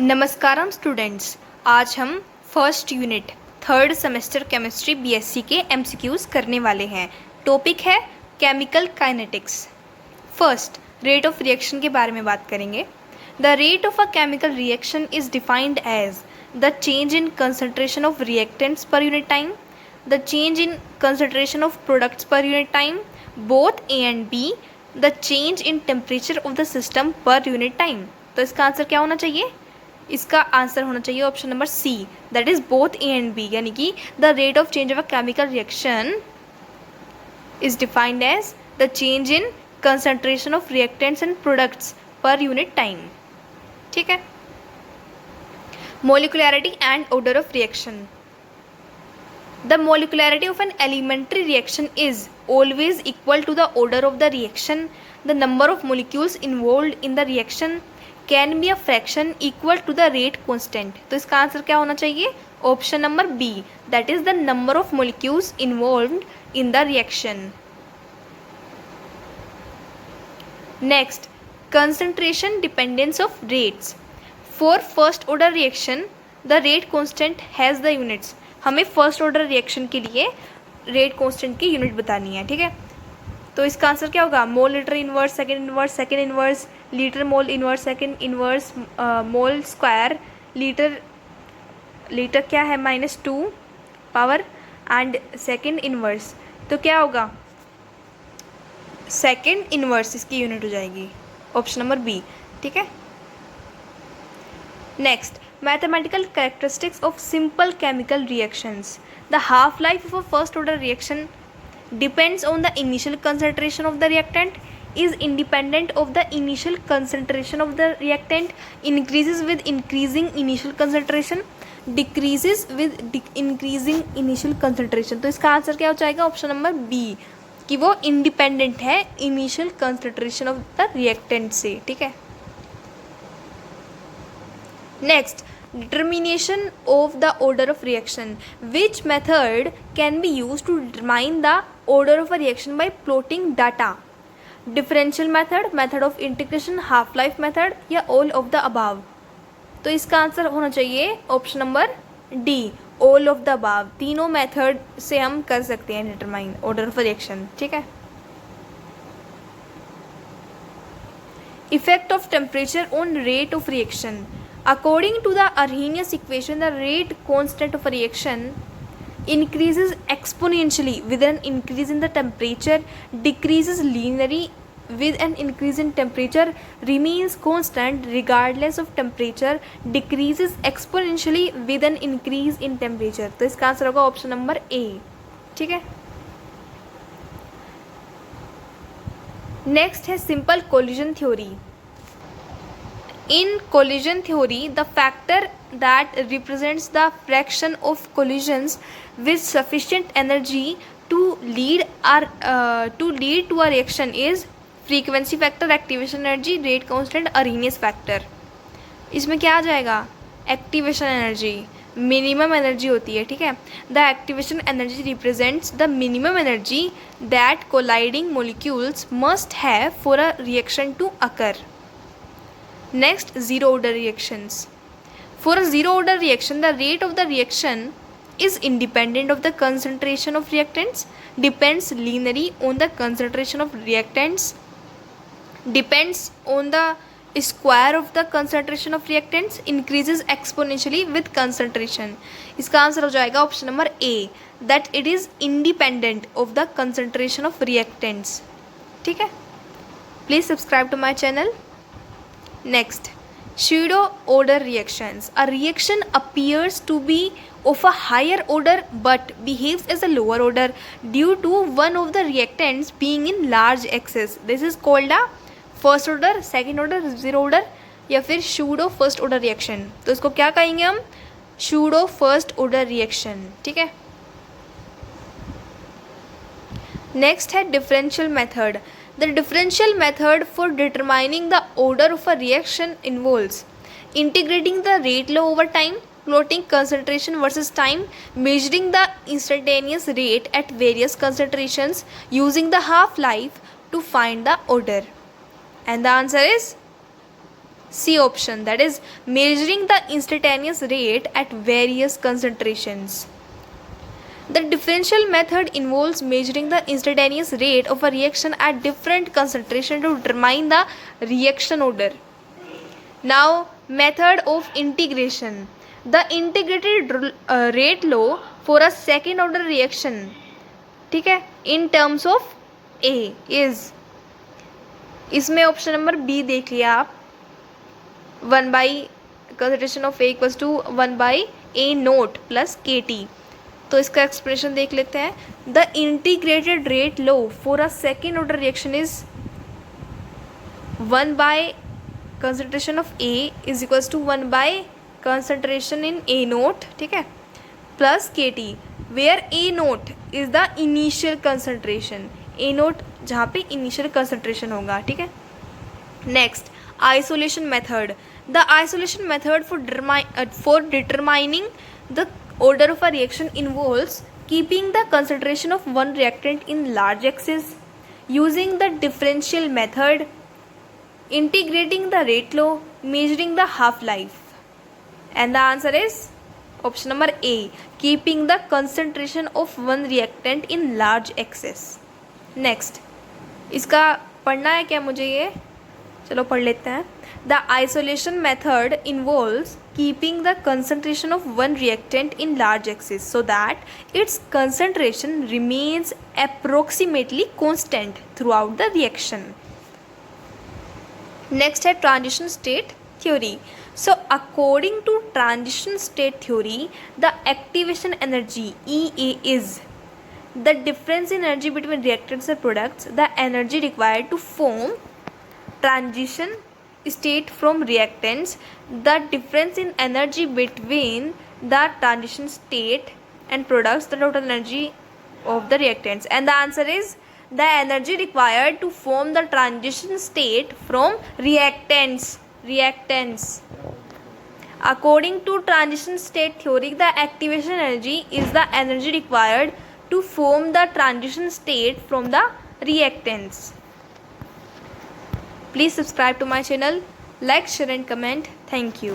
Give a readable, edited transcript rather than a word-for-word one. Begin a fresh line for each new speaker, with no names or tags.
नमस्कारम students. आज हम first unit third semester chemistry BSc के एमसीक्यूज़ करने वाले हैं। टॉपिक है chemical kinetics. First, rate of reaction के बारे में बात करेंगे। The rate of a chemical reaction is defined as the change in concentration of reactants per unit time, the change in concentration of products per unit time, both A and B, the change in temperature of the system per unit time. तो इसका answer क्या होना चाहिए? इसका answer होना चाहिए option number C, that is both A and B, यानी कि the rate of change of a chemical reaction is defined as the change in concentration of reactants and products per unit time. ठीक है। Molecularity and order of reaction. The molecularity of an elementary reaction is always equal to the order of the reaction. The number of molecules involved in the reaction can be a fraction equal to the rate constant. तो इसका answer क्या होना चाहिए? Option number B, that is the number of molecules involved in the reaction. Next, concentration dependence of rates. For first order reaction, the rate constant has the units. हमें first order reaction के लिए rate constant की unit बतानी है। ठीक है। तो इसका आंसर क्या होगा? Mole litre inverse, second inverse, litre mole inverse, second inverse, mole square, litre क्या है -2 पावर एंड सेकेंड इनवर्स। तो क्या होगा? सेकेंड इनवर्स इसकी यूनिट हो जाएगी, ऑप्शन नंबर बी। ठीक है। Next, mathematical characteristics of simple chemical reactions. The half-life of a first order reaction depends on the initial concentration of the reactant, is independent of the initial concentration of the reactant, increases with increasing initial concentration, decreases with increasing initial concentration. तो इसका answer क्या हो जाएगा? Option number B, कि वो independent है initial concentration of the reactant से। ठीक है। Next, determination of the order of reaction. Which method can be used to determine the order of a reaction by plotting data? Differential method, method of integration, half life method, या all of the above? तो इसका answer होना चाहिए option number D, all of the above। तीनों method से हम कर सकते हैं डिटरमाइन ऑर्डर ऑफ रिएक्शन। ठीक है। Effect of temperature on rate of reaction. According to the Arrhenius equation, the rate constant of a reaction increases exponentially with an increase in the temperature, decreases linearly with an increase in temperature, remains constant regardless of temperature, decreases exponentially with an increase in temperature. तो इसका answer होगा option number A. ठीक है। Next है simple collision theory. In collision theory, the factor that represents the fraction of collisions with sufficient energy to lead to a reaction is frequency factor, activation energy, rate constant, Arrhenius factor. इसमें क्या आ जाएगा? Activation energy, minimum energy होती है। ठीक है। The activation energy represents the minimum energy that colliding molecules must have for a reaction to occur. Next, zero order reactions. For a zero order reaction, the rate of the reaction is independent of the concentration of reactants, depends linearly on the concentration of reactants, depends on the square of the concentration of reactants, increases exponentially with concentration. इसका answer हो जाएगा option number A, that it is independent of the concentration of reactants. ठीक है। Please subscribe to my channel. Next, pseudo order reactions. A reaction appears to be of a higher order but behaves as a lower order due to one of the reactants being in large excess. This is called a first order, second order, zero order, या फिर pseudo first order reaction. तो इसको क्या कहेंगे हम? pseudo first order reaction. ठीक है। Next है differential method. The differential method for determining the order of a reaction involves integrating the rate law over time, plotting concentration versus time, measuring the instantaneous rate at various concentrations, using the half-life to find the order. And the answer is C option, that is measuring the instantaneous rate at various concentrations. The differential method involves measuring the instantaneous rate of a reaction at different concentration to determine the reaction order. Now, method of integration. The integrated rate law for a second order reaction, ठीक है, in terms of A is, इसमें option number B देख लिया आप, 1 by concentration of A equals to 1 by A naught plus k t. तो इसका expression देख लेते हैं. The integrated rate law for a second order reaction is 1 by concentration of A is equals to 1 by concentration in A naught, ठीक है, plus k t, where A naught is the initial concentration. A naught जहाँ पे initial concentration होगा, ठीक है. Next, isolation method. The isolation method for determining the order of a reaction involves keeping the concentration of one reactant in large excess, using the differential method, integrating the rate law, measuring the half life. And the answer is option number A, keeping the concentration of one reactant in large excess. Next, इसका पढ़ना है क्या मुझे ये? चलो पढ़ लेते हैं. The isolation method involves keeping the concentration of one reactant in large excess so that its concentration remains approximately constant throughout the reaction. Next है transition state theory. So according to transition state theory, the activation energy EA is the difference in energy between reactants and products, the energy required to form transition state from reactants, the difference in energy between the transition state and products, the total energy of the reactants. And the answer is the energy required to form the transition state from reactants. According to transition state theory, the activation energy is the energy required to form the transition state from the reactants. Please subscribe to my channel, like, share and comment. Thank you.